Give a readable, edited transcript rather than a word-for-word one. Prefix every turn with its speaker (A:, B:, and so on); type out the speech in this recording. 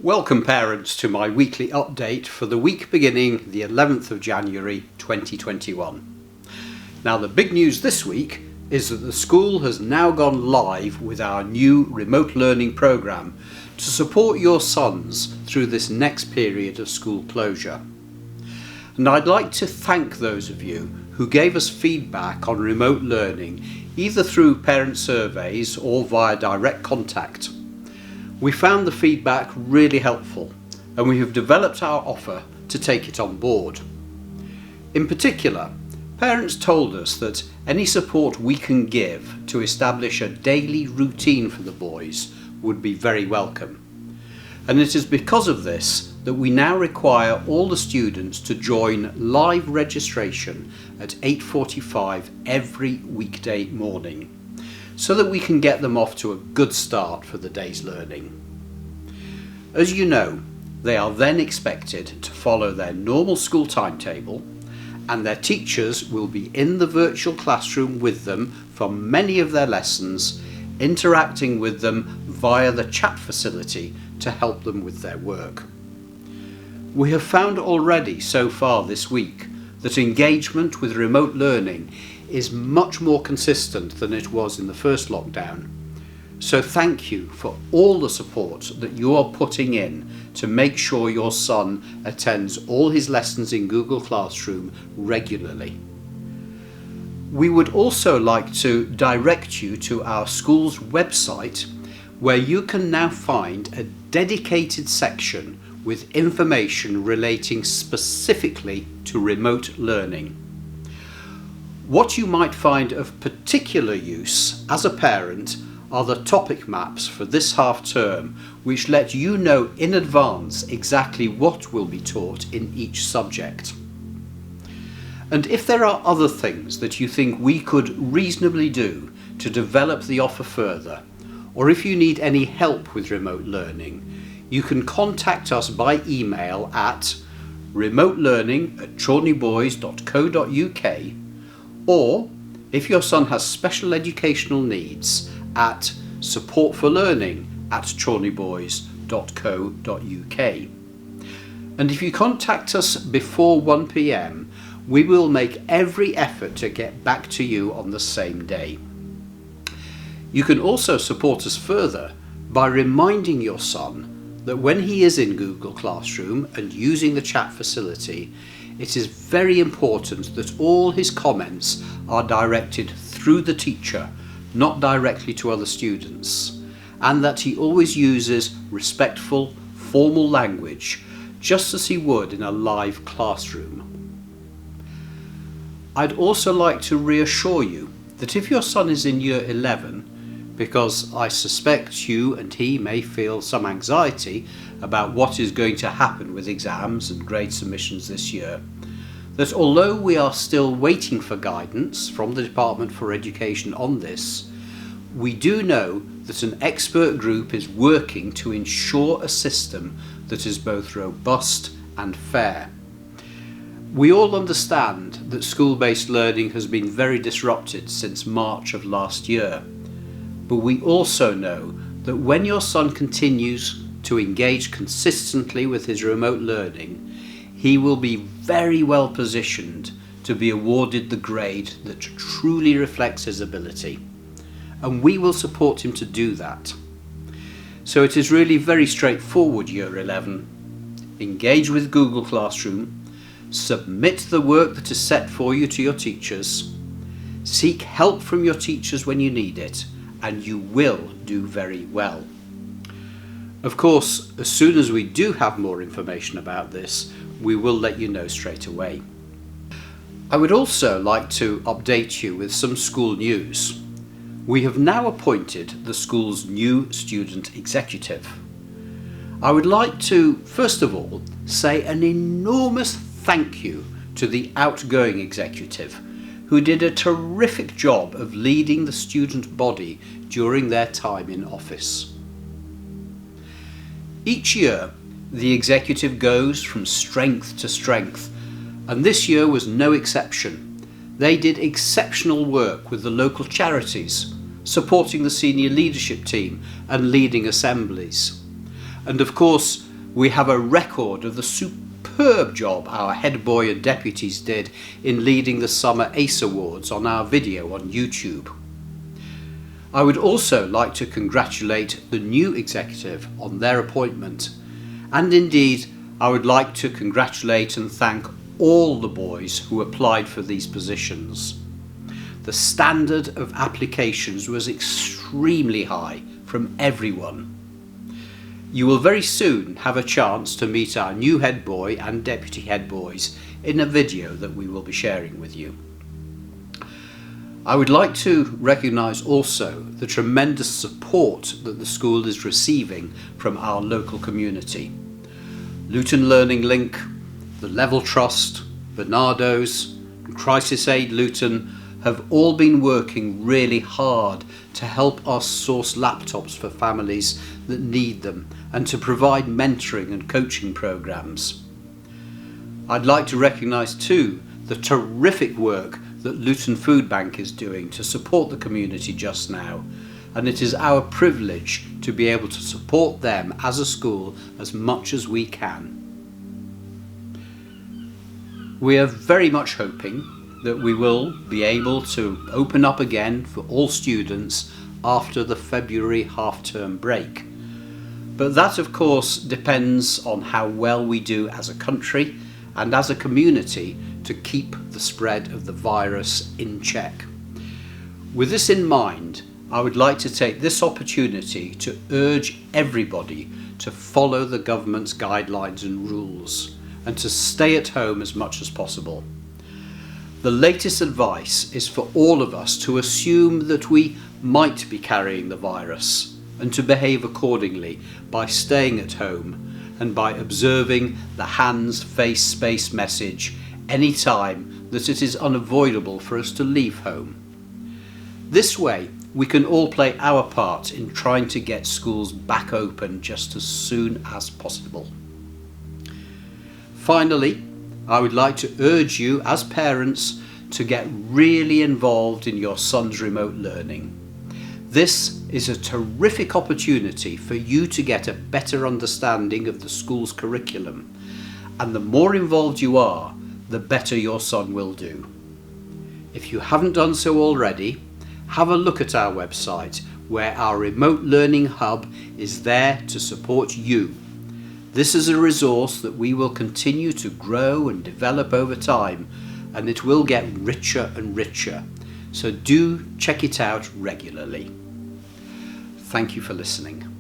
A: Welcome parents to my weekly update for the week beginning the 11th of January 2021. Now the big news this week is that the school has now gone live with our new remote learning programme to support your sons through this next period of school closure. And I'd like to thank those of you who gave us feedback on remote learning either through parent surveys or via direct contact. We found the feedback really helpful and we have developed our offer to take it on board. In particular, parents told us that any support we can give to establish a daily routine for the boys would be very welcome. And it is because of this that we now require all the students to join live registration at 8:45 every weekday morning, so that we can get them off to a good start for the day's learning. As you know, they are then expected to follow their normal school timetable, and their teachers will be in the virtual classroom with them for many of their lessons, interacting with them via the chat facility to help them with their work. We have found already so far this week that engagement with remote learning is much more consistent than it was in the first lockdown. So thank you for all the support that you are putting in to make sure your son attends all his lessons in Google Classroom regularly. We would also like to direct you to our school's website, where you can now find a dedicated section with information relating specifically to remote learning. What you might find of particular use as a parent are the topic maps for this half term, which let you know in advance exactly what will be taught in each subject. And if there are other things that you think we could reasonably do to develop the offer further, or if you need any help with remote learning, you can contact us by email at remotelearning@challneyboys.co.uk, or if your son has special educational needs, at supportforlearning@challneyboys.co.uk. And if you contact us before 1 p.m, we will make every effort to get back to you on the same day. You can also support us further by reminding your son that when he is in Google Classroom and using the chat facility, it is very important that all his comments are directed through the teacher, not directly to other students, and that he always uses respectful, formal language, just as he would in a live classroom. I'd also like to reassure you that if your son is in Year 11, because I suspect you and he may feel some anxiety about what is going to happen with exams and grade submissions this year, that although we are still waiting for guidance from the Department for Education on this, we do know that an expert group is working to ensure a system that is both robust and fair. We all understand that school-based learning has been very disrupted since March of last year, but we also know that when your son continues to engage consistently with his remote learning, he will be very well positioned to be awarded the grade that truly reflects his ability, and we will support him to do that. So it is really very straightforward, Year 11. Engage with Google Classroom, submit the work that is set for you to your teachers, seek help from your teachers when you need it, and you will do very well. Of course, as soon as we do have more information about this, we will let you know straight away. I would also like to update you with some school news. We have now appointed the school's new student executive. I would like to, first of all, say an enormous thank you to the outgoing executive, who did a terrific job of leading the student body during their time in office. Each year, the executive goes from strength to strength, and this year was no exception. They did exceptional work with the local charities, supporting the senior leadership team and leading assemblies. And of course, We have a record of the superb job our head boy and deputies did in leading the Summer ACE Awards on our video on YouTube. I would also like to congratulate the new executive on their appointment, and indeed I would like to congratulate and thank all the boys who applied for these positions. The standard of applications was extremely high from everyone. You will very soon have a chance to meet our new head boy and deputy head boys in a video that we will be sharing with you. I would like to recognise also the tremendous support that the school is receiving from our local community. Luton Learning Link, the Level Trust, Bernardo's and Crisis Aid Luton have all been working really hard to help us source laptops for families that need them and to provide mentoring and coaching programs. I'd like to recognise too the terrific work that Luton Food Bank is doing to support the community just now, and it is our privilege to be able to support them as a school as much as we can. We are very much hoping that we will be able to open up again for all students after the February half-term break. But that of course depends on how well we do as a country and as a community to keep the spread of the virus in check. With this in mind, I would like to take this opportunity to urge everybody to follow the government's guidelines and rules and to stay at home as much as possible. The latest advice is for all of us to assume that we might be carrying the virus and to behave accordingly by staying at home and by observing the hands, face, space message any time that it is unavoidable for us to leave home. This way we can all play our part in trying to get schools back open just as soon as possible. Finally, I would like to urge you as parents to get really involved in your son's remote learning. This is a terrific opportunity for you to get a better understanding of the school's curriculum, and the more involved you are, the better your son will do. If you haven't done so already, have a look at our website where our remote learning hub is there to support you. This is a resource that we will continue to grow and develop over time, and it will get richer and richer. So do check it out regularly. Thank you for listening.